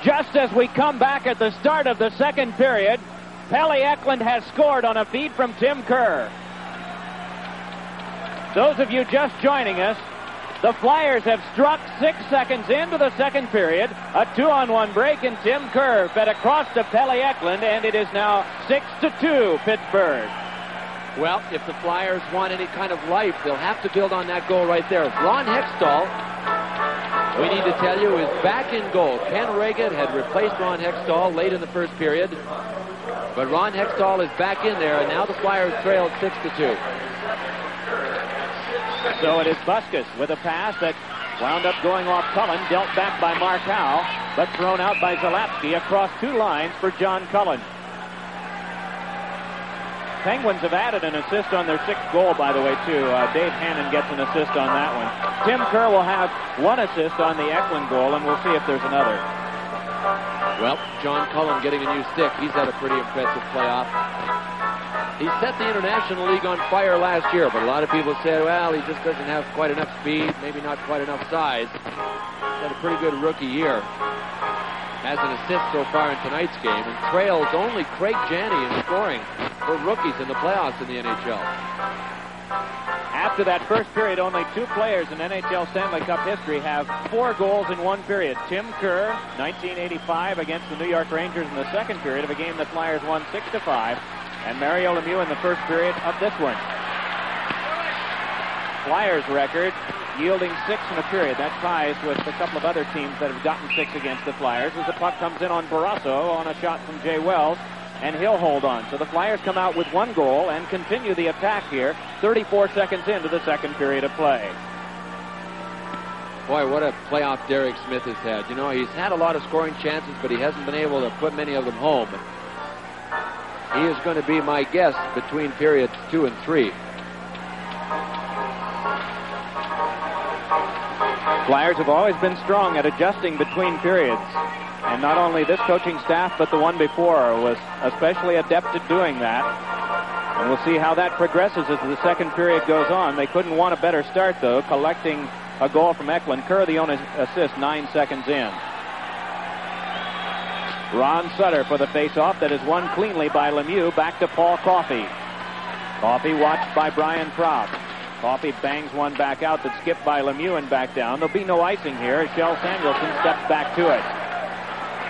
Just as we come back at the start of the second period, Pelle Eklund has scored on a feed from Tim Kerr. Those of you just joining us, the Flyers have struck 6 seconds into the second period. A 2-on-1 break, and Tim Kerr fed across to Pelle Eklund, and it is now 6-2 Pittsburgh. Well, if the Flyers want any kind of life, they'll have to build on that goal right there. Ron Hextall, we need to tell you, is back in goal. Ken Reagan had replaced Ron Hextall late in the first period, but Ron Hextall is back in there, and now the Flyers trail 6-2. So it is Buskus with a pass that wound up going off Cullen, dealt back by Mark Howe, but thrown out by Zalapski across two lines for John Cullen. Penguins have added an assist on their sixth goal, by the way, too. Dave Hannon gets an assist on that one. Tim Kerr will have one assist on the Eklund goal, and we'll see if there's another. Well, John Cullen getting a new stick. He's had a pretty impressive playoff. He set the International League on fire last year, but a lot of people said, well, he just doesn't have quite enough speed, maybe not quite enough size. He's had a pretty good rookie year. Has an assist so far in tonight's game, and trails only Craig Janney in scoring for rookies in the playoffs in the NHL. After that first period, only two players in NHL Stanley Cup history have 4 goals in one period. Tim Kerr, 1985 against the New York Rangers in the second period of a game the Flyers won 6-5, and Mario Lemieux in the first period of this one. Flyers record yielding 6 in a period. That ties with a couple of other teams that have gotten 6 against the Flyers as the puck comes in on Barrasso on a shot from Jay Wells, and he'll hold on. So the Flyers come out with 1 goal and continue the attack here 34 seconds into the second period of play. Boy, what a playoff Derek Smith has had. You know, he's had a lot of scoring chances, but he hasn't been able to put many of them home. He is going to be my guess between periods 2 and 3. Flyers have always been strong at adjusting between periods. And not only this coaching staff, but the one before was especially adept at doing that. And we'll see how that progresses as the second period goes on. They couldn't want a better start, though, collecting a goal from Eklund. Kerr, the only assist, 9 seconds in. Ron Sutter for the face-off that is won cleanly by Lemieux. Back to Paul Coffey. Coffey watched by Brian Propp. Coffey bangs one back out that's skipped by Lemieux and back down. There'll be no icing here as Shel Samuelson steps back to it.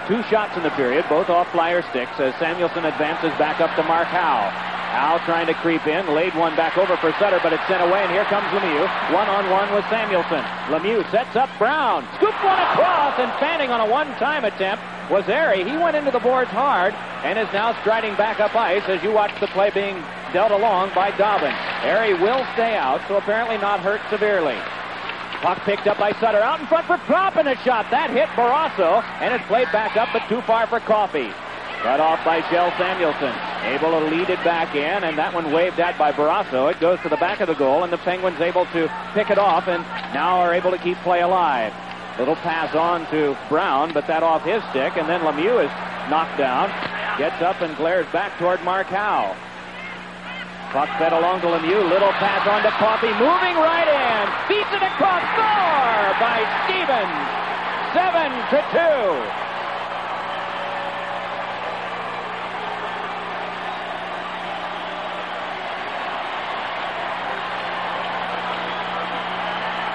2 shots in the period, both off Flyer sticks as Samuelson advances back up to Mark Howe. Howe trying to creep in, laid one back over for Sutter, but it's sent away, and here comes Lemieux. 1-on-1 with Samuelson. Lemieux sets up Brown. Scooped one across, and fanning on a one-time attempt was Airy. He went into the boards hard and is now striding back up ice as you watch the play being dealt along by Dobbin. Airy will stay out, so apparently not hurt severely. Puck picked up by Sutter. Out in front for Propp, and a shot. That hit Barrasso, and it's played back up, but too far for Coffey. Cut off by Shel Samuelson. Able to lead it back in, and that one waved at by Barrasso. It goes to the back of the goal, and the Penguins able to pick it off, and now are able to keep play alive. Little pass on to Brown, but that off his stick, and then Lemieux is knocked down. Gets up and glares back toward Mark Howe. Puck fed along to Lemieux. Little pass on to Coffey. Moving right in. Beats it across. Score by Stevens. 7-2.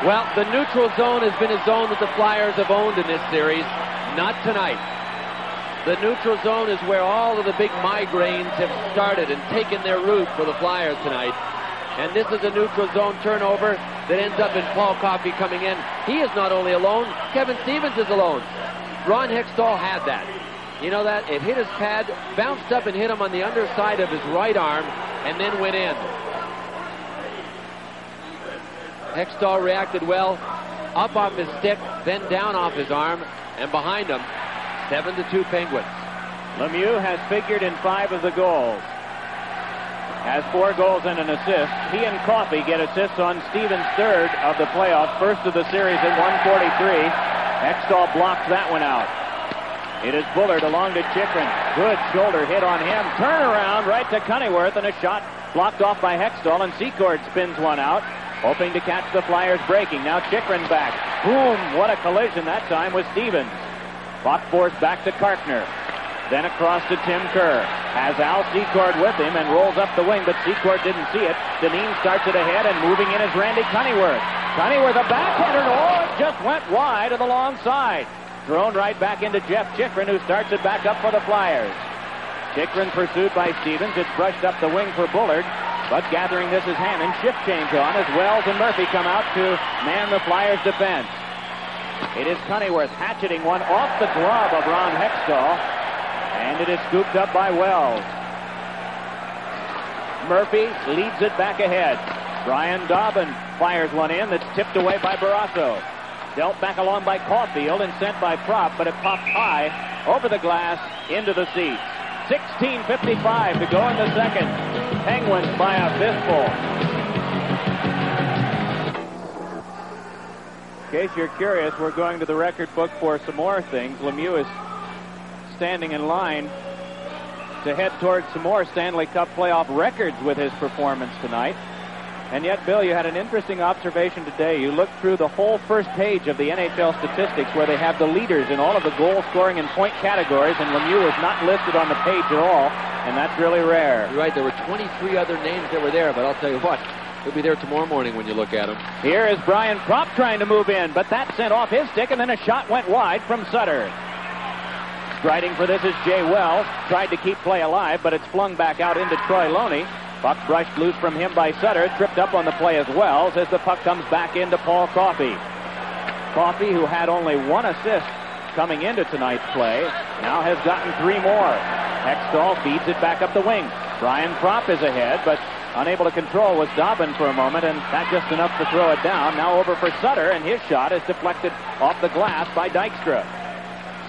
Well, the neutral zone has been a zone that the Flyers have owned in this series. Not tonight. The neutral zone is where all of the big migraines have started and taken their root for the Flyers tonight. And this is a neutral zone turnover that ends up in Paul Coffey coming in. He is not only alone, Kevin Stevens is alone. Ron Hextall had that. You know that? It hit his pad, bounced up and hit him on the underside of his right arm, and then went in. Hextall reacted well, up off his stick, then down off his arm, and behind him, 7-2 Penguins. Lemieux has figured in 5 of the goals. Has 4 goals and an assist. He and Coffey get assists on Stevens' third of the playoffs, first of the series at 1:43. Hextall blocks that one out. It is Bullard along to Chychrun. Good shoulder hit on him. Turnaround right to Cunneyworth, and a shot blocked off by Hextall, and Secord spins one out, hoping to catch the Flyers breaking. Now Chychrun back. Boom! What a collision that time with Stevens. Puck forced back to Kartner. Then across to Tim Kerr. Has Al Secord with him and rolls up the wing, but Secord didn't see it. Dineen starts it ahead, and moving in is Randy Cunneyworth. Cunneyworth, a backhander. Oh, it just went wide to the long side. Thrown right back into Jeff Chikrin, who starts it back up for the Flyers. Chikrin pursued by Stevens. It's brushed up the wing for Bullard. But gathering this is Hammond. Shift change on as Wells and Murphy come out to man the Flyers' defense. It is Cunneyworth hatcheting one off the glove of Ron Hextall. And it is scooped up by Wells. Murphy leads it back ahead. Brian Dobbin fires one in that's tipped away by Barrasso. Dealt back along by Caulfield and sent by Prop, but it popped high over the glass into the seats. 16:55 to go in the second. Penguins by a fistful. In case you're curious, we're going to the record book for some more things. Lemieux is standing in line to head towards some more Stanley Cup playoff records with his performance tonight. And yet, Bill, you had an interesting observation today. You looked through the whole first page of the NHL statistics where they have the leaders in all of the goal scoring and point categories, and Lemieux is not listed on the page at all, and that's really rare. You're right, there were 23 other names that were there, but I'll tell you what, he'll be there tomorrow morning when you look at him. Here is Brian Prop trying to move in, but that sent off his stick, and then a shot went wide from Sutter. Striding for this is Jay Wells. Tried to keep play alive, but it's flung back out into Troy Loney. Puck brushed loose from him by Sutter. Tripped up on the play as Wells as the puck comes back into Paul Coffey. Coffey, who had only one assist coming into tonight's play, now has gotten 3 more. Hextall feeds it back up the wing. Brian Prop is ahead, but unable to control was Dobbin for a moment, and that just enough to throw it down. Now over for Sutter, and his shot is deflected off the glass by Dykstra.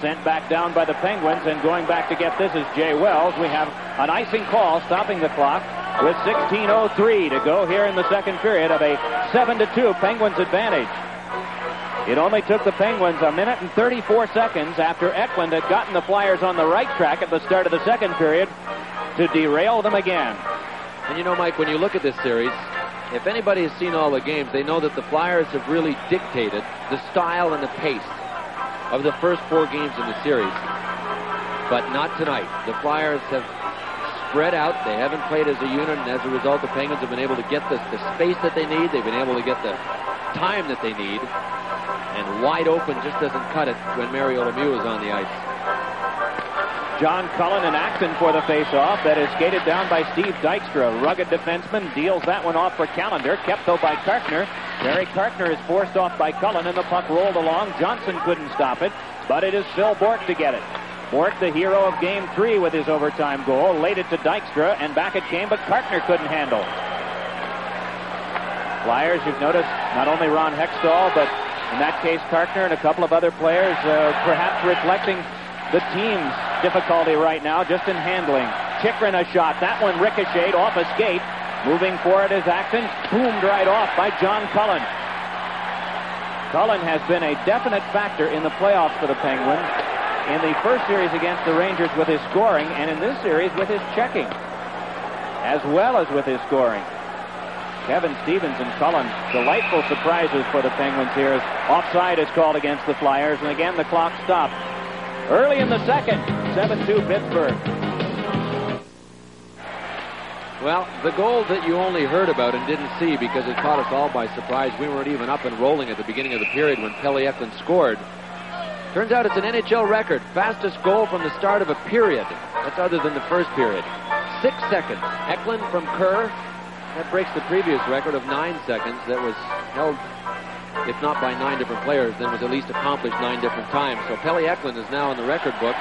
Sent back down by the Penguins, and going back to get this is Jay Wells. We have an icing call stopping the clock with 16:03 to go here in the second period of a 7-2 Penguins advantage. It only took the Penguins a minute and 34 seconds after Eklund had gotten the Flyers on the right track at the start of the second period to derail them again. And you know, Mike, when you look at this series, if anybody has seen all the games, they know that the Flyers have really dictated the style and the pace of the first 4 games in the series. But not tonight. The Flyers have spread out. They haven't played as a unit, and as a result, the Penguins have been able to get the space that they need. They've been able to get the time that they need. And wide open just doesn't cut it when Mario Lemieux is on the ice. John Cullen in action for the faceoff. That is skated down by Steve Dykstra. Rugged defenseman deals that one off for Callender. Kept though by Kartner. Barry Kartner is forced off by Cullen, and the puck rolled along. Johnson couldn't stop it, but it is Phil Bourque to get it. Bourque, the hero of Game 3 with his overtime goal, laid it to Dykstra, and back it came, but Kartner couldn't handle. Flyers, you've noticed, not only Ron Hextall, but in that case Kartner and a couple of other players perhaps reflecting the team's difficulty right now just in handling. Chikrin a shot. That one ricocheted off a skate. Moving forward is Acton. Boomed right off by John Cullen. Cullen has been a definite factor in the playoffs for the Penguins. In the first series against the Rangers with his scoring, and in this series with his checking, as well as with his scoring. Kevin Stevens and Cullen, delightful surprises for the Penguins here as offside is called against the Flyers, and again the clock stopped. Early in the second, 7-2 Pittsburgh. Well, the goal that you only heard about and didn't see because it caught us all by surprise. We weren't even up and rolling at the beginning of the period when Pelle Eklund scored. Turns out it's an NHL record. Fastest goal from the start of a period. That's other than the first period. 6 seconds. Eklund from Kerr. That breaks the previous record of 9 seconds that was held, if not by 9 different players, then was at least accomplished 9 different times. So Pelle Eklund is now in the record book.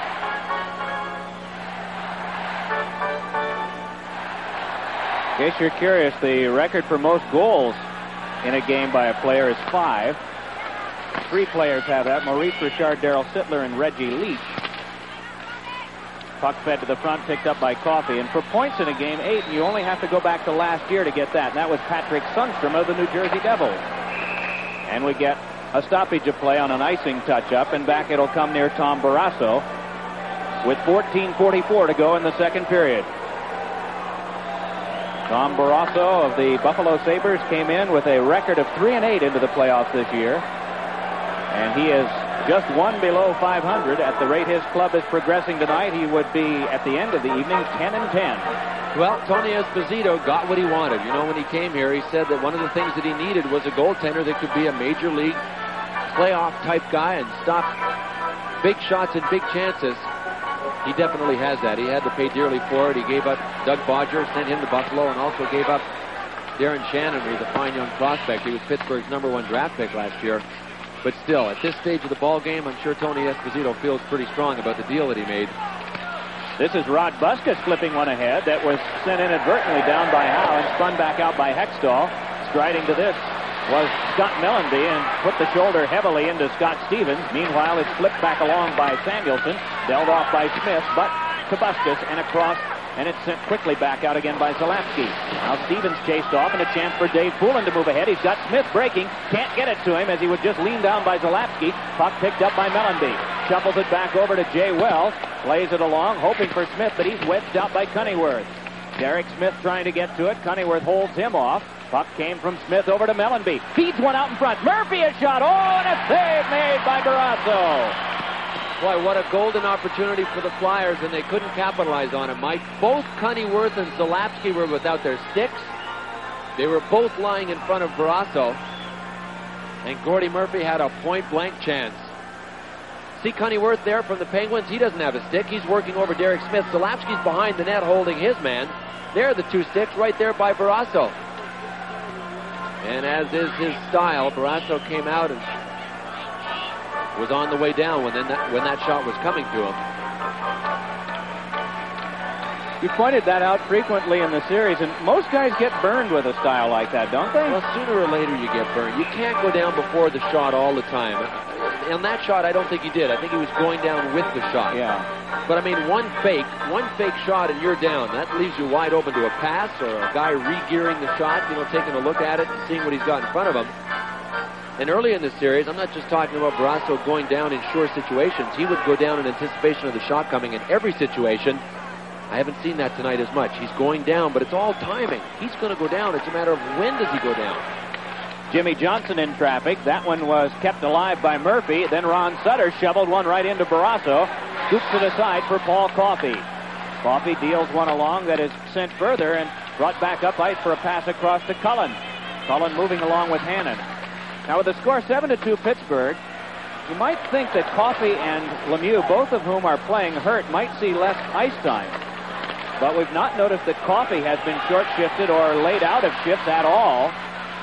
In case you're curious, the record for most goals in a game by a player is 5. 3 players have that: Maurice Richard, Darryl Sittler, and Reggie Leach. Puck fed to the front, picked up by Coffey. And for points in a game, 8, and you only have to go back to last year to get that. And that was Patrick Sundstrom of the New Jersey Devils. And we get a stoppage of play on an icing touch-up, and back it'll come near Tom Barrasso with 14:44 to go in the second period. Tom Barrasso of the Buffalo Sabres came in with a record of 3-8 into the playoffs this year. And he has just one below 500. At the rate his club is progressing tonight, he would be, at the end of the evening, 10-10. Well, Tony Esposito got what he wanted. You know, when he came here, he said that one of the things that he needed was a goaltender that could be a major league playoff-type guy and stop big shots and big chances. He definitely has that. He had to pay dearly for it. He gave up Doug Bodger, sent him to Buffalo, and also gave up Darren Shannon, who's a fine young prospect. He was Pittsburgh's #1 draft pick last year. But still, at this stage of the ball game, I'm sure Tony Esposito feels pretty strong about the deal that he made. This is Rod Buskus flipping one ahead. That was sent inadvertently down by Howe and spun back out by Hextall. Striding to this was Scott Mellenby and put the shoulder heavily into Scott Stevens. Meanwhile, it's flipped back along by Samuelson, dealt off by Smith, but to Buskus and across, and it's sent quickly back out again by Zalapsky. Now Stevens chased off, and a chance for Dave Poulin to move ahead. He's got Smith breaking, can't get it to him as he would just lean down by Zalapsky. Puck picked up by Mellenby. Shuffles it back over to Jay Wells, plays it along, hoping for Smith, but he's wedged out by Cunnyworth. Derek Smith trying to get to it. Cunnyworth holds him off. Puck came from Smith over to Mellenby. Feeds one out in front. Murphy a shot. Oh, and a save made by Barrasso. Boy, what a golden opportunity for the Flyers, and they couldn't capitalize on it, Mike. Both Cunnyworth and Zalapsky were without their sticks. They were both lying in front of Barrasso. And Gordy Murphy had a point-blank chance. See Cunnyworth there from the Penguins? He doesn't have a stick. He's working over Derek Smith. Zalapsky's behind the net holding his man. There are the two sticks right there by Barrasso. And as is his style, Barrasso came out and was on the way down when that shot was coming to him. You pointed that out frequently in the series, and most guys get burned with a style like that, don't they? Well, sooner or later you get burned. You can't go down before the shot all the time. On that shot, I don't think he did. I think he was going down with the shot. Yeah. But I mean, one fake shot and you're down. That leaves you wide open to a pass or a guy re-gearing the shot, you know, taking a look at it and seeing what he's got in front of him. And early in this series, I'm not just talking about Barrasso going down in sure situations. He would go down in anticipation of the shot coming in every situation. I haven't seen that tonight as much. He's going down, but it's all timing. He's going to go down. It's a matter of when does he go down. Jimmy Johnson in traffic. That one was kept alive by Murphy. Then Ron Sutter shoveled one right into Barrasso. Scoops it aside for Paul Coffey. Coffey deals one along that is sent further and brought back up ice for a pass across to Cullen. Cullen moving along with Hannon. Now with the score 7-2 Pittsburgh, you might think that Coffey and Lemieux, both of whom are playing hurt, might see less ice time. But we've not noticed that Coffey has been short-shifted or laid out of shifts at all.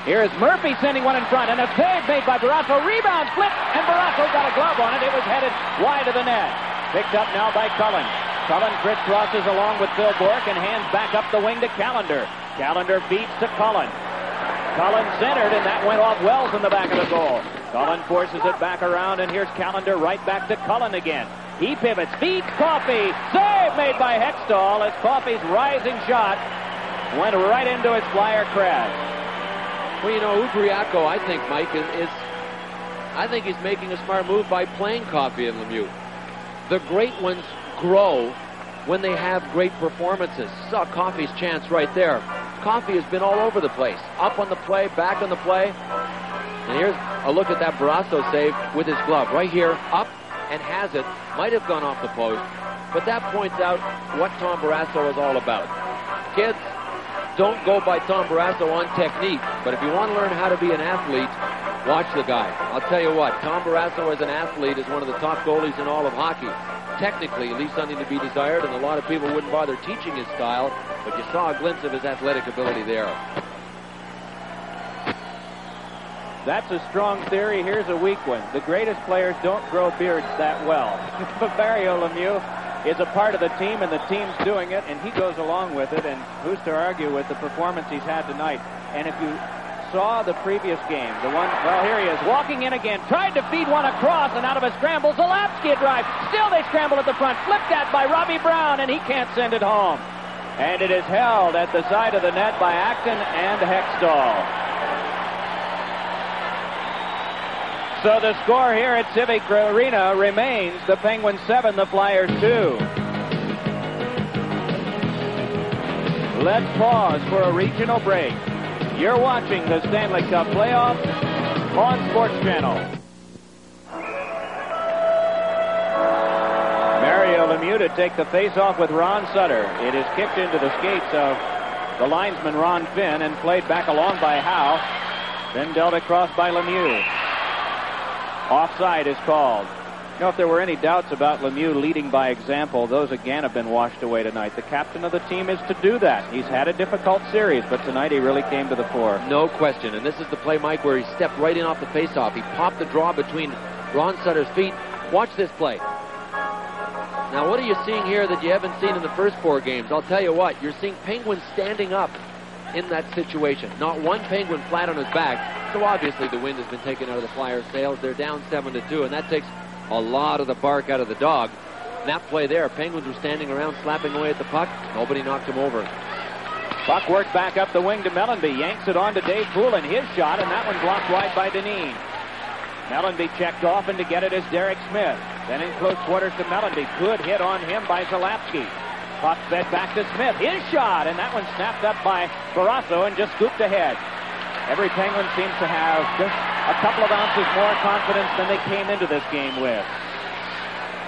Here is Murphy sending one in front, and a save made by Barrasso. Rebound, flip, and Barrasso got a glove on it. It was headed wide of the net. Picked up now by Cullen. Cullen crisscrosses along with Phil Bourque and hands back up the wing to Callender. Callender feeds to Cullen. Cullen centered, and that went off Wells in the back of the goal. Cullen forces it back around, and here's Callender right back to Cullen again. He pivots, feeds Coffey. Save made by Hextall as Coffey's rising shot went right into his Flyer crest. Well, you know, Udriaco, I think, Mike, I think he's making a smart move by playing Coffey and Lemieux. The great ones grow when they have great performances. Saw Coffey's chance right there. Coffey has been all over the place. Up on the play, back on the play. And here's a look at that Barrasso save with his glove. Right here, up and has it. Might have gone off the post. But that points out what Tom Barrasso is all about. Kids, don't go by Tom Barrasso on technique. But if you want to learn how to be an athlete, watch the guy. I'll tell you what, Tom Barrasso as an athlete is one of the top goalies in all of hockey. Technically, he leaves something to be desired, and a lot of people wouldn't bother teaching his style, but you saw a glimpse of his athletic ability there. That's a strong theory. Here's a weak one. The greatest players don't grow beards that well. Mario Lemieux is a part of the team, and the team's doing it, and he goes along with it, and who's to argue with the performance he's had tonight? And if you saw the previous game, the one, well, here he is, walking in again, tried to feed one across, and out of a scramble, Zalapsky a drive. Still they scramble at the front, flipped at by Robbie Brown, and he can't send it home. And it is held at the side of the net by Acton and Hextall. So the score here at Civic Arena remains the Penguins 7, the Flyers 2. Let's pause for a regional break. You're watching the Stanley Cup Playoffs on Sports Channel. Lemieux to take the face-off with Ron Sutter. It is kicked into the skates of the linesman Ron Finn and played back along by Howe. Then dealt across by Lemieux. Offside is called. You know, if there were any doubts about Lemieux leading by example, those again have been washed away tonight. The captain of the team is to do that. He's had a difficult series, but tonight he really came to the fore. No question. And this is the play, Mike, where he stepped right in off the faceoff. He popped the draw between Ron Sutter's feet. Watch this play. Now, what are you seeing here that you haven't seen in the first 4 games? I'll tell you what. You're seeing Penguins standing up in that situation. Not one Penguin flat on his back. So obviously the wind has been taken out of the Flyers' sails. They're down 7-2, and that takes a lot of the bark out of the dog. And that play there, Penguins were standing around slapping away at the puck. Nobody knocked him over. Puck worked back up the wing to Mellanby. Yanks it on to Dave Poulin. His shot, and that one blocked wide by Dineen. Mellanby checked off, and to get it is Derek Smith. Then in close quarters to Mellanby. Good hit on him by Zalapski. Puck fed back to Smith. His shot, and that one snapped up by Barrasso and just scooped ahead. Every Penguin seems to have just a couple of ounces more confidence than they came into this game with.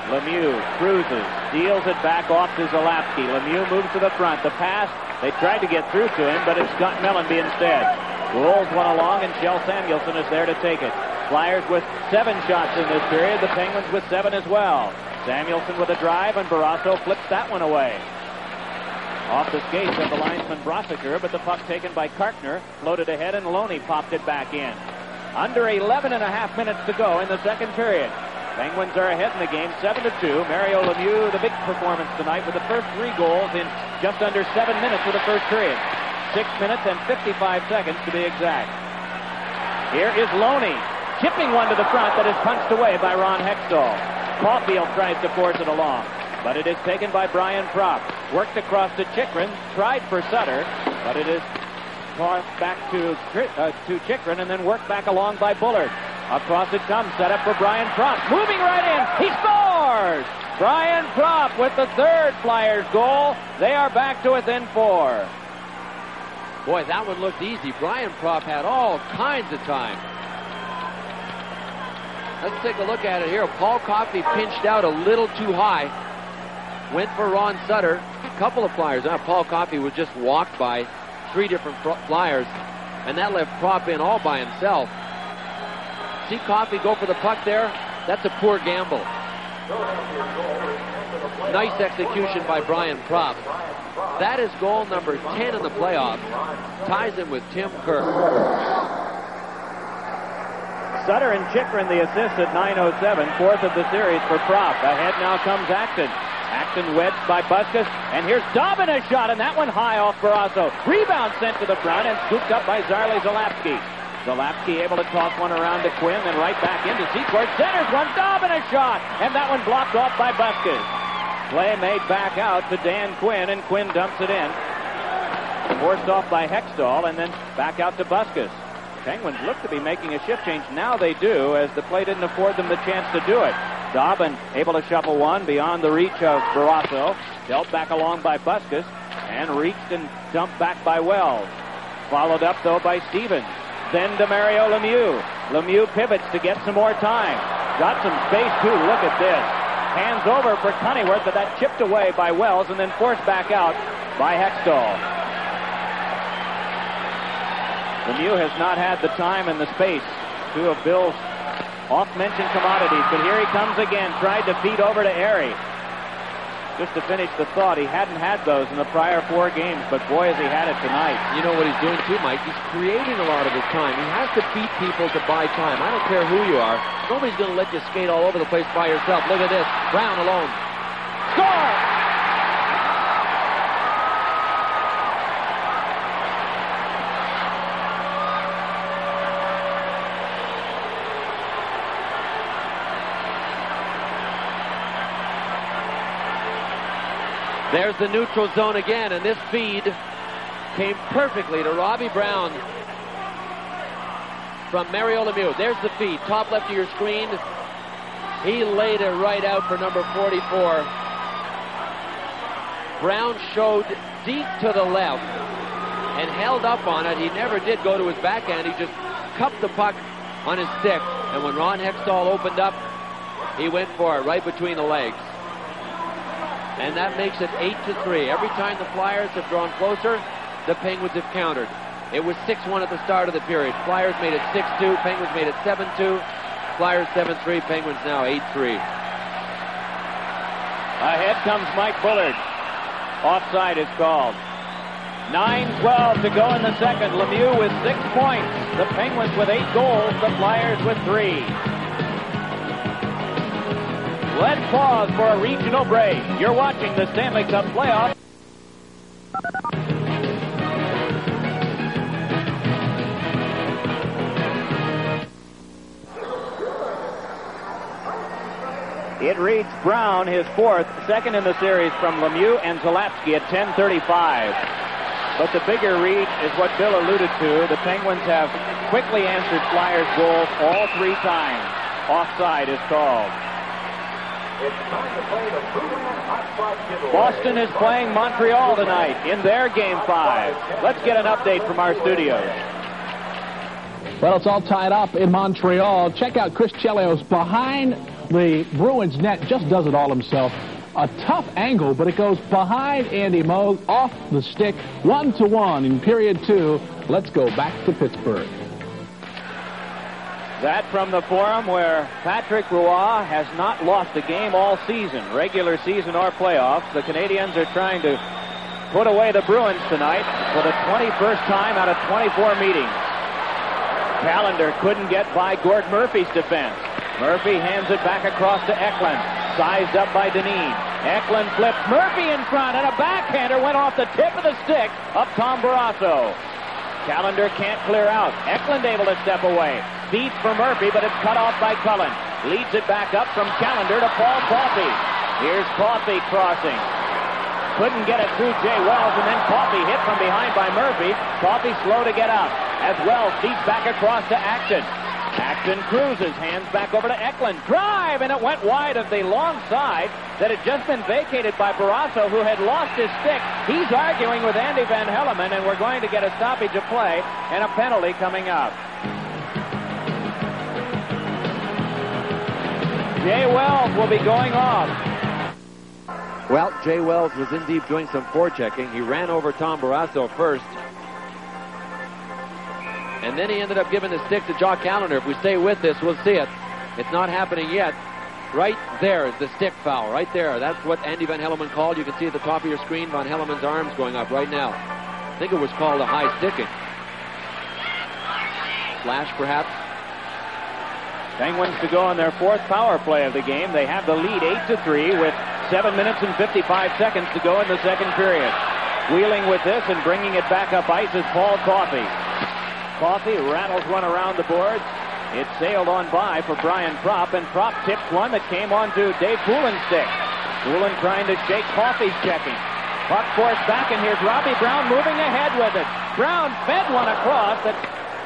Lemieux cruises, deals it back off to Zalapski. Lemieux moves to the front. The pass, they tried to get through to him, but it's got Mellanby instead. Rolls one along, and Kjell Samuelsson is there to take it. Flyers with 7 shots in this period. The Penguins with 7 as well. Samuelsson with a drive, and Barrasso flips that one away. Off the skates of the linesman Brosiker, but the puck taken by Kartner, floated ahead, and Loney popped it back in. Under 11.5 minutes to go in the second period. Penguins are ahead in the game, 7-2. Mario Lemieux, the big performance tonight with the first 3 goals in just under 7 minutes of the first period. 6 minutes and 55 seconds to be exact. Here is Loney, chipping one to the front that is punched away by Ron Hextall. Caulfield tries to force it along, but it is taken by Brian Propp. Worked across to Chychrun, tried for Sutter, but it is tossed back to Chychrun and then worked back along by Bullard. Across it comes, set up for Brian Propp. Moving right in, he scores! Brian Propp with the 3rd Flyers goal. They are back to within 4. Boy, that one looked easy. Brian Propp had all kinds of time. Let's take a look at it here. Paul Coffey pinched out a little too high. Went for Ron Sutter. A couple of Flyers. Paul Coffey was just walked by 3 different Flyers, and that left Propp in all by himself. See Coffey go for the puck there? That's a poor gamble. Nice execution by Brian Propp. That is goal number 10 in the playoffs. Ties him with Tim Kerr. Sutter and Chychrun the assists at 9:07, 4th of the series for Propp. Ahead now comes Acton. Acton wedged by Buskus, and here's Dobbin a shot, and that one high off Barrasso. Rebound sent to the front and scooped up by Zarley Zalapski. Zalapski able to toss one around to Quinn, and right back into Secord. Centers one, Dobbin a shot, and that one blocked off by Buskus. Play made back out to Dan Quinn, and Quinn dumps it in. Forced off by Hextall, and then back out to Buskus. Penguins look to be making a shift change. Now they do, as the play didn't afford them the chance to do it. Dobbin able to shuffle one beyond the reach of Barrasso. Dealt back along by Buskus, and reached and dumped back by Wells. Followed up, though, by Stevens. Then to Mario Lemieux. Lemieux pivots to get some more time. Got some space, too. Look at this. Hands over for Cunneyworth, but that chipped away by Wells and then forced back out by Hextall. Lemieux has not had the time and the space, 2 of Bill's oft-mentioned commodities, but here he comes again, tried to feed over to Airy. Just to finish the thought, he hadn't had those in the prior 4 games, but boy has he had it tonight. You know what he's doing too, Mike? He's creating a lot of his time. He has to beat people to buy time. I don't care who you are. Nobody's going to let you skate all over the place by yourself. Look at this. Brown alone. Score! There's the neutral zone again, and this feed came perfectly to Robbie Brown from Mario Lemieux. There's the feed, top left of your screen. He laid it right out for number 44. Brown showed deep to the left and held up on it. He never did go to his backhand. He just cupped the puck on his stick. And when Ron Hextall opened up, he went for it right between the legs. and that makes it 8-3. Every time the Flyers have drawn closer, the Penguins have countered. It was 6-1 at the start of the period. Flyers made it 6-2. Penguins made it 7-2. Flyers 7-3. Penguins now 8-3. Ahead comes Mike Bullard. Offside is called. 9:12 to go in the second. Lemieux with 6 points. The Penguins with 8 goals. The Flyers with 3. Let's pause for a regional break. You're watching the Stanley Cup playoffs. It reads Brown, his 4th, second in the series from Lemieux and Zalapsky at 10:35. But the bigger read is what Bill alluded to. The Penguins have quickly answered Flyers' goals all 3 times. Offside is called. Boston is playing Montreal tonight in their Game 5. Let's get an update from our studios. Well, it's all tied up in Montreal. Check out Chris Chelios behind the Bruins net. Just does it all himself. A tough angle, but it goes behind Andy Moog, off the stick, 1-1 in period 2. Let's go back to Pittsburgh. That from the Forum, where Patrick Roy has not lost a game all season, regular season or playoffs. The Canadiens are trying to put away the Bruins tonight for the 21st time out of 24 meetings. Callender couldn't get by Gord Murphy's defense. Murphy hands it back across to Eklund. Sized up by Dineen. Eklund flips Murphy in front, and a backhander went off the tip of the stick of Tom Barrasso. Callender can't clear out. Eklund able to step away. Feed for Murphy, but it's cut off by Cullen. Leads it back up from Callender to Paul Coffey. Here's Coffey crossing. Couldn't get it through Jay Wells, and then Coffey hit from behind by Murphy. Coffey slow to get up. As Wells feeds back across to Acton. Acton cruises, hands back over to Eklund. Drive, and it went wide of the long side that had just been vacated by Barrasso, who had lost his stick. He's arguing with Andy Van Hellemond, and we're going to get a stoppage of play and a penalty coming up. Jay Wells will be going off. Well, Jay Wells was indeed doing some forechecking. He ran over Tom Barrasso first. And then he ended up giving the stick to Jock Callender. If we stay with this, we'll see it. It's not happening yet. Right there is the stick foul. Right there. That's what Andy Van Hellemond called. You can see at the top of your screen Van Hellemond's arms going up right now. I think it was called a high sticking. Slash, perhaps. Penguins to go on their 4th power play of the game. They have the lead 8-3 with 7 minutes and 55 seconds to go in the second period. Wheeling with this and bringing it back up ice is Paul Coffey. Coffey rattles one around the boards. It sailed on by for Brian Propp, and Propp tips one that came onto Dave Poulin's stick. Poulin trying to shake Coffey's checking. Puck forced back, and here's Robbie Brown moving ahead with it. Brown fed one across that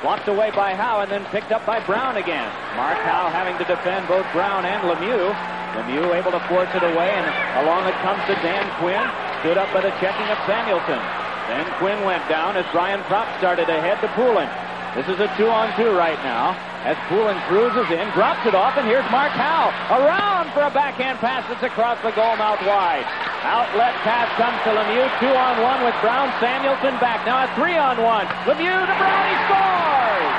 blocked away by Howe and then picked up by Brown again. Mark Howe having to defend both Brown and Lemieux. Lemieux able to force it away, and along it comes to Dan Quinn. Stood up by the checking of Samuelson. Then Quinn went down as Brian Propp started ahead to Poulin. This is a 2-on-2 right now as Poulin cruises in, drops it off, and here's Mark Howe. Around for a backhand pass that's across the goal mouth wide. Outlet pass comes to Lemieux. 2-on-1 with Brown. Samuelson back. Now a 3-on-1. Lemieux to Brown. He scores!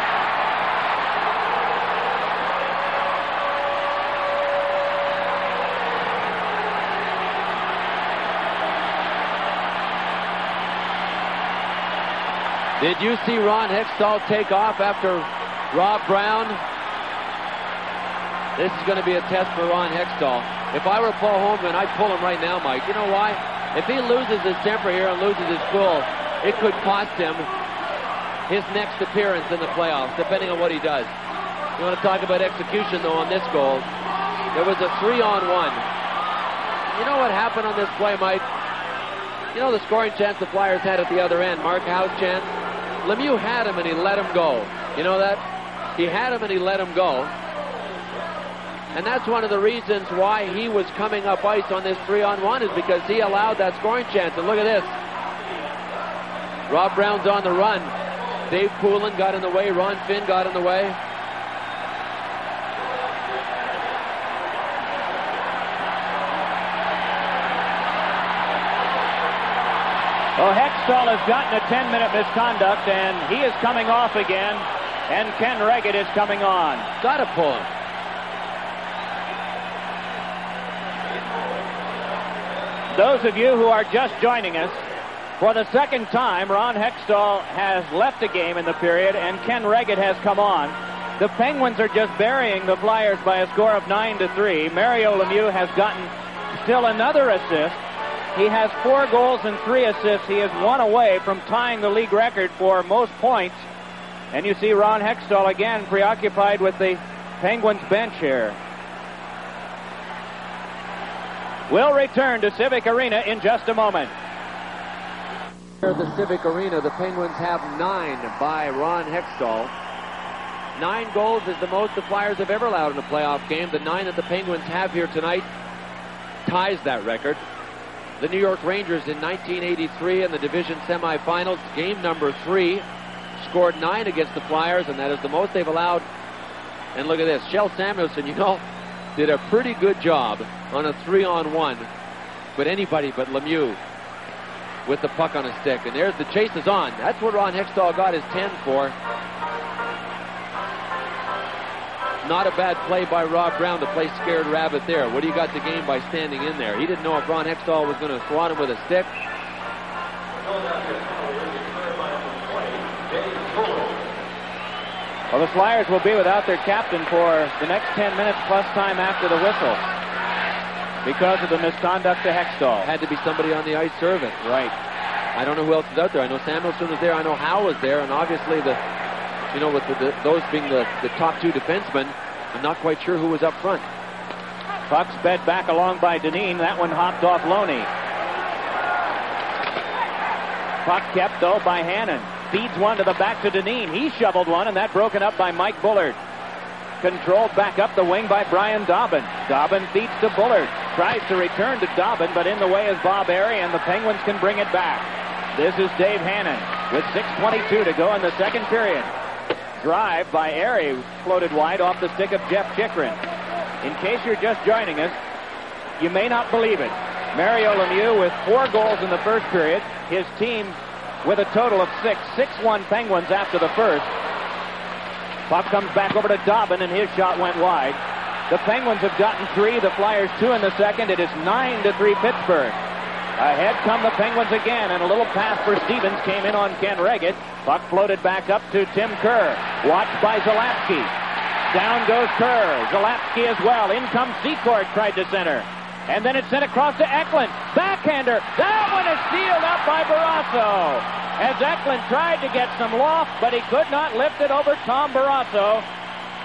Did you see Ron Hextall take off after Rob Brown? This is going to be a test for Ron Hextall. If I were Paul Holmgren, I'd pull him right now, Mike. You know why? If he loses his temper here and loses his cool, it could cost him his next appearance in the playoffs, depending on what he does. You want to talk about execution, though, on this goal. There was a 3-on-1. You know what happened on this play, Mike? You know the scoring chance the Flyers had at the other end, Mark Howe's chance? Lemieux had him and he let him go. You know that? He had him and he let him go. And that's one of the reasons why he was coming up ice on this 3-on-1 is because he allowed that scoring chance. And look at this. Rob Brown's on the run. Dave Poulin got in the way. Ron Finn got in the way. Well, Hextall has gotten a 10-minute misconduct, and he is coming off again, and Ken Reggett is coming on. Gotta pull him. Those of you who are just joining us, for the second time, Ron Hextall has left the game in the period, and Ken Reggett has come on. The Penguins are just burying the Flyers by a score of 9-3. Mario Lemieux has gotten still another assist. He has 4 goals and 3 assists. He is 1 away from tying the league record for most points. And you see Ron Hextall again preoccupied with the Penguins bench here. We'll return to Civic Arena in just a moment. Here at the Civic Arena, the Penguins have 9 by Ron Hextall. 9 goals is the most the Flyers have ever allowed in a playoff game. The 9 that the Penguins have here tonight ties that record. The New York Rangers in 1983 in the division semifinals, game number 3, scored 9 against the Flyers, and that is the most they've allowed. And look at this. Kjell Samuelsson, did a pretty good job on a 3-on-1. But anybody but Lemieux with the puck on his stick. And there's the chase is on. That's what Ron Hextall got his 10 for. Not a bad play by Rob Brown to play scared rabbit there. What do you got to gain by standing in there? He didn't know if Ron Hextall was going to swat him with a stick. Well, the Flyers will be without their captain for the next 10 minutes plus time after the whistle because of the misconduct to Hextall. Had to be somebody on the ice serving. Right. I don't know who else is out there. I know Samuelsson was there. I know Howe was there. And obviously, with those being the top 2 defensemen, I'm not quite sure who was up front. Puck sped back along by Dineen. That one hopped off Loney. Puck kept, though, by Hannon. Feeds one to the back to Dineen. He shoveled one, and that broken up by Mike Bullard. Controlled back up the wing by Brian Dobbin. Dobbin feeds to Bullard. Tries to return to Dobbin, but in the way is Bob Airy, and the Penguins can bring it back. This is Dave Hannon with 6:22 to go in the second period. Drive by Airy floated wide off the stick of Jeff Chikrin. In case you're just joining us, you may not believe it. Mario Lemieux with 4 goals in the first period. His team with a total of 6. 6-1 Penguins after the first. Puck comes back over to Dobbin, and his shot went wide. The Penguins have gotten 3. The Flyers 2 in the second. It is 9-3 Pittsburgh. Ahead come the Penguins again, and a little pass for Stevens came in on Ken Reggett. Puck floated back up to Tim Kerr. Watched by Zalapski. Down goes Kerr. Zalapski as well. In comes Secord, tried to center. And then it's sent across to Eklund. Backhander. That one is sealed up by Barrasso. As Eklund tried to get some loft, but he could not lift it over Tom Barrasso,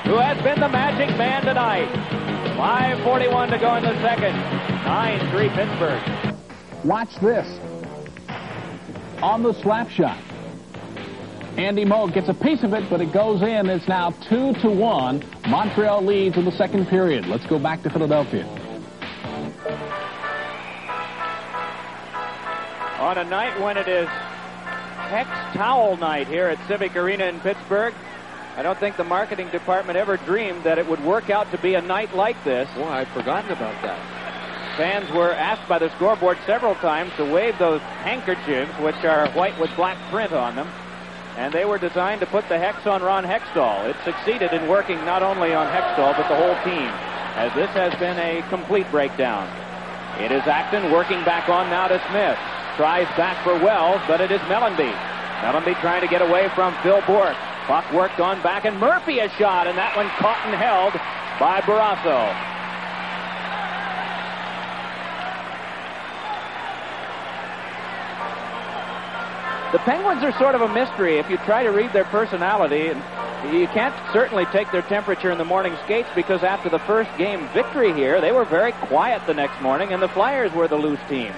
who has been the magic man tonight. 5:41 to go in the second. 9-3 Pittsburgh. Watch this. On the slap shot. Andy Moe gets a piece of it, but it goes in. It's now 2-1. Montreal leads in the second period. Let's go back to Philadelphia. On a night when it is Hex Towel Night here at Civic Arena in Pittsburgh, I don't think the marketing department ever dreamed that it would work out to be a night like this. Boy, I'd forgotten about that. Fans were asked by the scoreboard several times to wave those handkerchiefs, which are white with black print on them, and they were designed to put the hex on Ron Hextall. It succeeded in working not only on Hextall, but the whole team, as this has been a complete breakdown. It is Acton working back on now to Smith. Tries back for Wells, but it is Mellenby. Mellenby trying to get away from Phil Bourque. Puck worked on back, and Murphy a shot, and that one caught and held by Barrasso. The Penguins are sort of a mystery if you try to read their personality. You can't certainly take their temperature in the morning skates, because after the first game victory here, they were very quiet the next morning, and the Flyers were the loose team.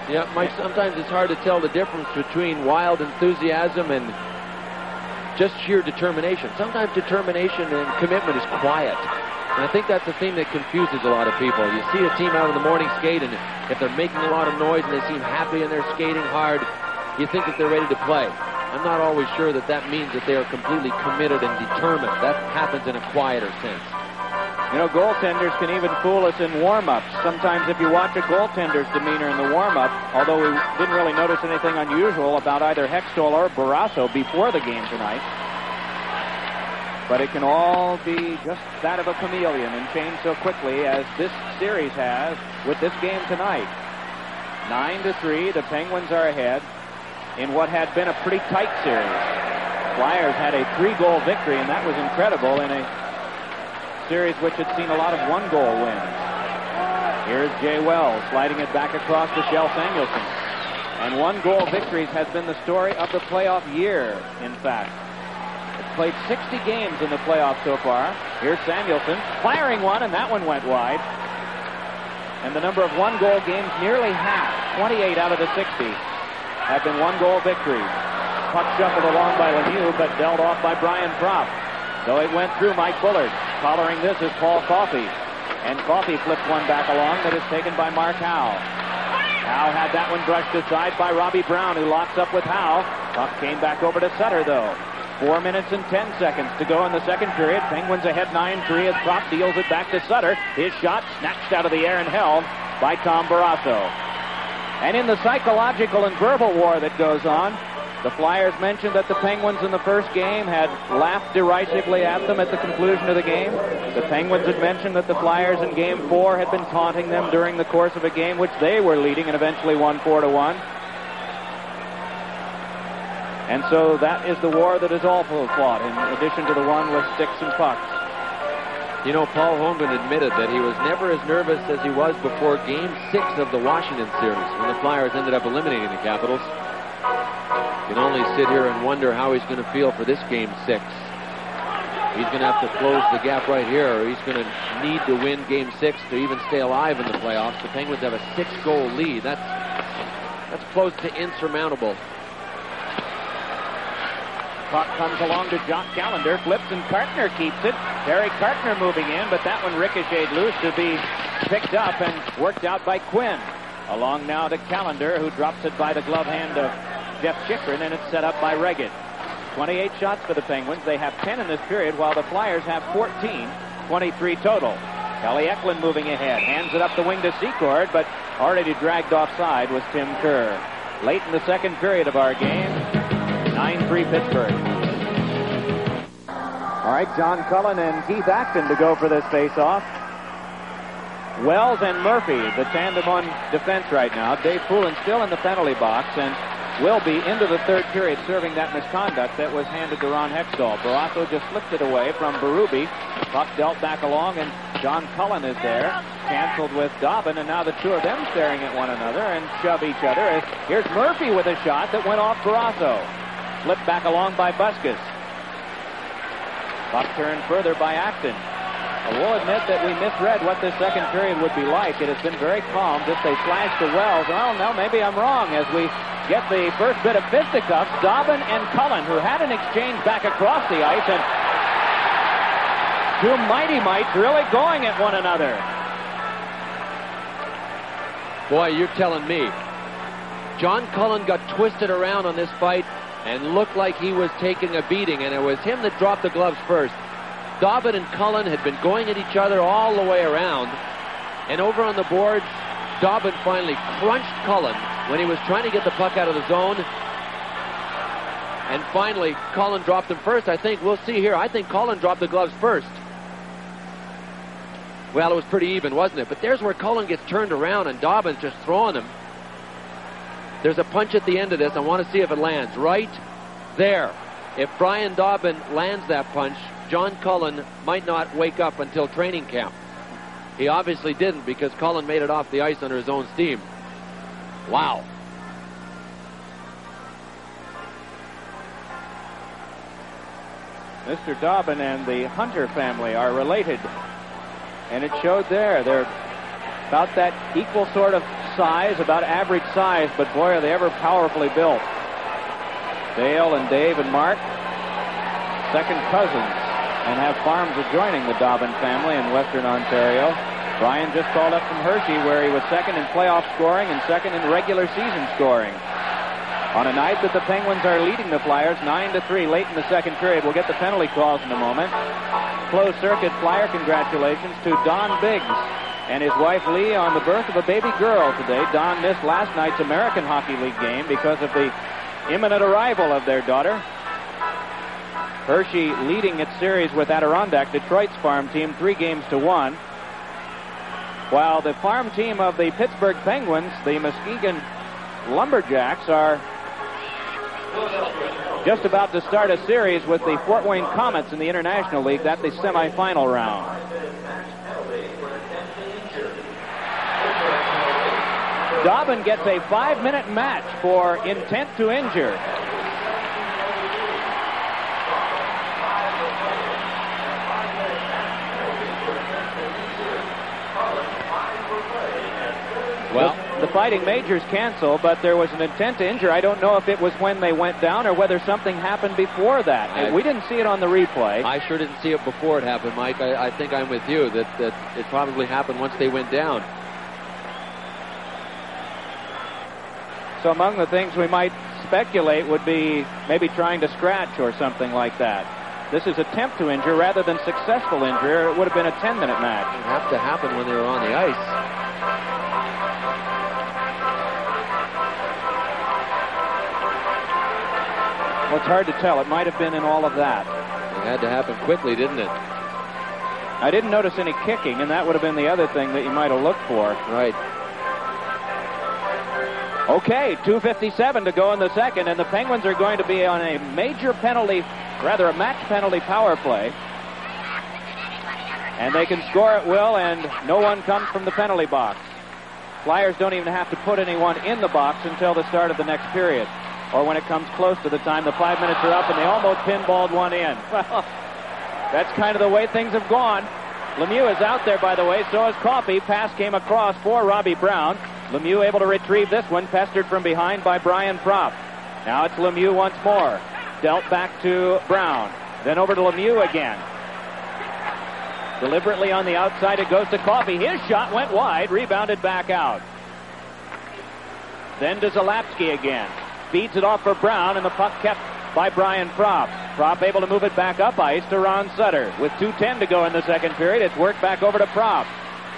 Yeah, Mike, sometimes it's hard to tell the difference between wild enthusiasm and just sheer determination. Sometimes determination and commitment is quiet. And I think that's the thing that confuses a lot of people. You see a team out in the morning skate, and if they're making a lot of noise and they seem happy and they're skating hard, you think that they're ready to play. I'm not always sure that that means that they are completely committed and determined. That happens in a quieter sense. You know, goaltenders can even fool us in warm-ups. Sometimes if you watch a goaltender's demeanor in the warm-up, although we didn't really notice anything unusual about either Hextall or Barrasso before the game tonight, but it can all be just that of a chameleon and change so quickly as this series has with this game tonight. 9-3, the Penguins are ahead in what had been a pretty tight series. Flyers had a 3-goal victory, and that was incredible in a series which had seen a lot of 1-goal wins. Here's Jay Wells sliding it back across to Kjell Samuelsson. And 1-goal victories has been the story of the playoff year, in fact. It's played 60 games in the playoffs so far. Here's Samuelsson firing one, and that one went wide. And the number of 1-goal games, nearly half, 28 out of the 60, have been 1-goal victories. Puck shuffled along by Lemieux, but dealt off by Brian Propp. So it went through Mike Bullard. Collaring this is Paul Coffey. And Coffey flips one back along that is taken by Mark Howe. Howe had that one brushed aside by Robbie Brown, who locks up with Howe. Puck came back over to Sutter, though. 4 minutes and 10 seconds to go in the second period. Penguins ahead 9-3 as Propp deals it back to Sutter. His shot snatched out of the air and held by Tom Barrasso. And in the psychological and verbal war that goes on, the Flyers mentioned that the Penguins in the first game had laughed derisively at them at the conclusion of the game. The Penguins had mentioned that the Flyers in Game 4 had been taunting them during the course of a game which they were leading and eventually won 4-1. And so that is the war that is also fought, in addition to the one with sticks and pucks. You know, Paul Holmgren admitted that he was never as nervous as he was before Game 6 of the Washington series, when the Flyers ended up eliminating the Capitals. You can only sit here and wonder how he's going to feel for this Game 6. He's going to have to close the gap right here, or he's going to need to win Game 6 to even stay alive in the playoffs. The Penguins have a 6-goal lead. That's close to insurmountable. Puck comes along to Jock Callender, flips, and Kartner keeps it. Terry Kartner moving in, but that one ricocheted loose to be picked up and worked out by Quinn. Along now to Callender, who drops it by the glove hand of Jeff Chychrun, and it's set up by Reggett. 28 shots for the Penguins. They have 10 in this period, while the Flyers have 14, 23 total. Kelly Eklund moving ahead, hands it up the wing to Secord, but already dragged offside was Tim Kerr. Late in the second period of our game, 9-3 Pittsburgh. All right, John Cullen and Keith Acton to go for this face-off. Wells and Murphy, the tandem on defense right now. Dave Poulin still in the penalty box and will be into the third period serving that misconduct that was handed to Ron Hextall. Barrasso just flipped it away from Berube. Puck dealt back along, and John Cullen is there. Canceled with Dobbin, and now the two of them staring at one another and shove each other. Here's Murphy with a shot that went off Barrasso. Flipped back along by Busquets. Puck turned further by Acton. We'll admit that we misread what this second period would be like. It has been very calm. Just a flash to Wells. Oh, no, maybe I'm wrong. As we get the first bit of fisticuffs, Dobbin and Cullen, who had an exchange back across the ice, and two mighty mites really going at one another. Boy, you're telling me. John Cullen got twisted around on this fight and looked like he was taking a beating, and it was him that dropped the gloves first. Dobbin and Cullen had been going at each other all the way around, and over on the boards, Dobbin finally crunched Cullen when he was trying to get the puck out of the zone, and finally Cullen dropped him first. I think we'll see here. I think Cullen dropped the gloves first. Well, it was pretty even, wasn't it? But there's where Cullen gets turned around and Dobbin's just throwing him. There's a punch at the end of this. I want to see if it lands right there. If Brian Dobbin lands that punch, John Cullen might not wake up until training camp. He obviously didn't, because Cullen made it off the ice under his own steam. Wow. Mr. Dobbin and the Hunter family are related, and it showed there. They're about that equal sort of size, about average size, but boy, are they ever powerfully built. Dale and Dave and Mark, second cousins, and have farms adjoining the Dobbin family in Western Ontario. Brian just called up from Hershey, where he was second in playoff scoring and second in regular season scoring. On a night that the Penguins are leading the Flyers 9-3 late in the second period. We'll get the penalty calls in a moment. Closed circuit Flyer congratulations to Don Biggs and his wife Lee on the birth of a baby girl today. Don missed last night's American Hockey League game because of the imminent arrival of their daughter. Hershey leading its series with Adirondack, Detroit's farm team, 3-1. While the farm team of the Pittsburgh Penguins, the Muskegon Lumberjacks, are just about to start a series with the Fort Wayne Comets in the International League. That's the semifinal round. Dobbin gets a 5-minute match for intent to injure. Well, the Fighting Majors canceled, but there was an intent to injure. I don't know if it was when they went down or whether something happened before that. We didn't see it on the replay. I sure didn't see it before it happened, Mike. I think I'm with you that it probably happened once they went down. So among the things we might speculate would be maybe trying to scratch or something like that. This is attempt to injure rather than successful injury. It would have been a 10-minute match. It would have to happen when they were on the ice. Well, it's hard to tell. It might have been in all of that. It had to happen quickly, didn't it? I didn't notice any kicking, and that would have been the other thing that you might have looked for. Right. Okay, 2:57 to go in the second, and the Penguins are going to be on a major penalty, rather a match penalty power play. And they can score at will, and no one comes from the penalty box. Flyers don't even have to put anyone in the box until the start of the next period, or when it comes close to the time. The 5 minutes are up, and they almost pinballed one in. Well, that's kind of the way things have gone. Lemieux is out there, by the way. So is Coffey. Pass came across for Robbie Brown. Lemieux able to retrieve this one, pestered from behind by Brian Propp. Now it's Lemieux once more. Dealt back to Brown. Then over to Lemieux again. Deliberately on the outside, it goes to Coffey. His shot went wide, rebounded back out. Then to Zalapsky again. Feeds it off for Brown, and the puck kept by Brian Propp. Propp able to move it back up ice to Ron Sutter. With 2:10 to go in the second period, it's worked back over to Propp.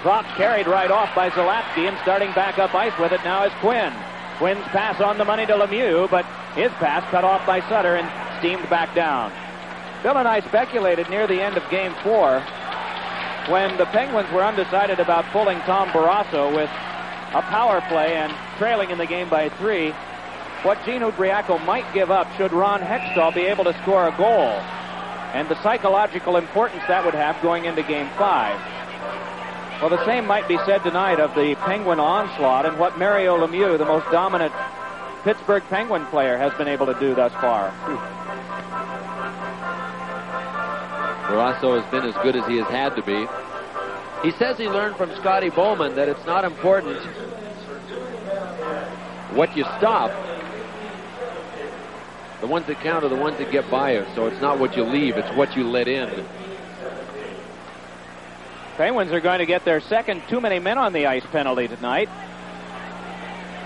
Propp carried right off by Zalapsky, and starting back up ice with it now is Quinn. Quinn's pass on the money to Lemieux, but his pass cut off by Sutter and steamed back down. Bill and I speculated near the end of Game 4 when the Penguins were undecided about pulling Tom Barrasso with a power play and trailing in the game by 3, what Gene Udriaco might give up should Ron Hextall be able to score a goal, and the psychological importance that would have going into Game 5. Well, the same might be said tonight of the Penguin onslaught and what Mario Lemieux, the most dominant Pittsburgh Penguin player, has been able to do thus far. Barrasso has been as good as he has had to be. He says he learned from Scotty Bowman that it's not important what you stop. The ones that count are the ones that get by you. So it's not what you leave, it's what you let in. Penguins are going to get their second too many men on the ice penalty tonight.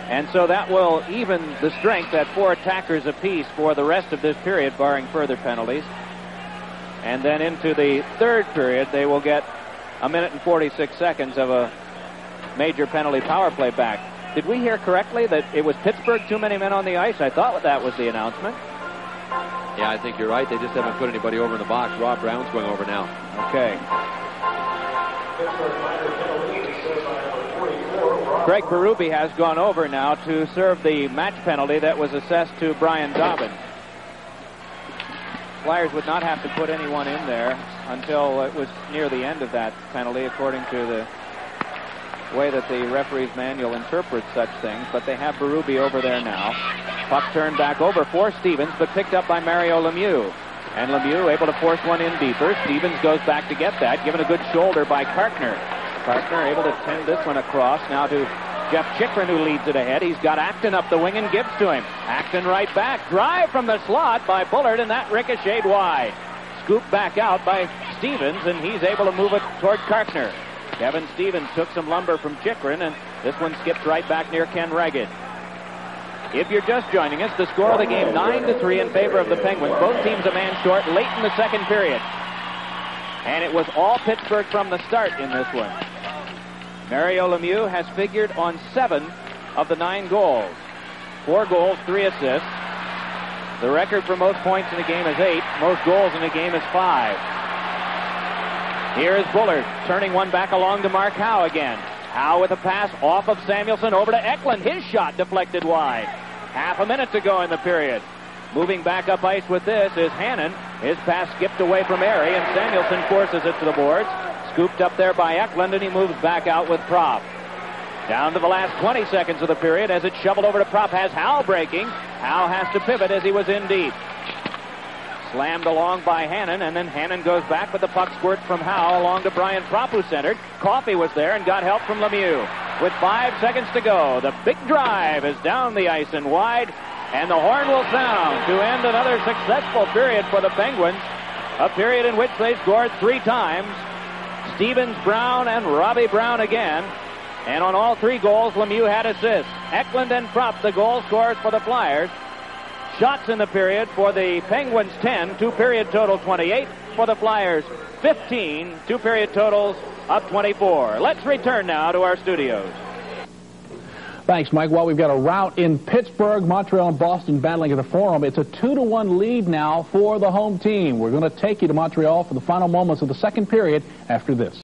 And so that will even the strength at 4 attackers apiece for the rest of this period, barring further penalties. And then into the third period, they will get a minute and 46 seconds of a major penalty power play back. Did we hear correctly that it was Pittsburgh too many men on the ice? I thought that was the announcement. Yeah, I think you're right. They just haven't put anybody over in the box. Rob Brown's going over now. Okay. Craig Berube has gone over now to serve the match penalty that was assessed to Brian Dobbin. Flyers would not have to put anyone in there until it was near the end of that penalty, according to the way that the referee's manual interprets such things, but they have Berube over there now. Puck turned back over for Stevens, but picked up by Mario Lemieux. And Lemieux able to force one in deeper. Stevens goes back to get that, given a good shoulder by Kartner. Kartner able to tend this one across now to Jeff Chikrin, who leads it ahead. He's got Acton up the wing and gives to him. Acton right back. Drive from the slot by Bullard, and that ricocheted wide. Scooped back out by Stevens, and he's able to move it toward Kartner. Kevin Stevens took some lumber from Chikrin, and this one skipped right back near Ken Regged. If you're just joining us, the score of the game 9-3 in favor of the Penguins. Both teams a man short late in the second period. And it was all Pittsburgh from the start in this one. Mario Lemieux has figured on 7 of the 9 goals. 4 goals, 3 assists. The record for most points in a game is 8. Most goals in a game is 5. Here is Bullard turning one back along to Mark Howe again. Howe with a pass off of Samuelsson over to Eklund. His shot deflected wide. Half a minute to go in the period. Moving back up ice with this is Hannon. His pass skipped away from Airy, and Samuelsson forces it to the boards. Scooped up there by Eklund, and he moves back out with Propp. Down to the last 20 seconds of the period as it's shoveled over to Propp. Has Howe breaking. Howe has to pivot as he was in deep. Slammed along by Hannon, and then Hannon goes back, but the puck squirts from Howe along to Brian Propp, who centered. Coffey was there and got help from Lemieux. With 5 seconds to go, the big drive is down the ice and wide, and the horn will sound to end another successful period for the Penguins, a period in which they scored 3 times. Stevens, Brown, and Robbie Brown again. And on all 3 goals, Lemieux had assists. Eklund and Propp, the goal scorers for the Flyers. Shots in the period for the Penguins 10, 2-period total 28. For the Flyers 15, 2-period totals of 24. Let's return now to our studios. Thanks, Mike. Well, we've got a rout in Pittsburgh, Montreal, and Boston battling at the Forum. It's a 2-1 lead now for the home team. We're going to take you to Montreal for the final moments of the second period after this.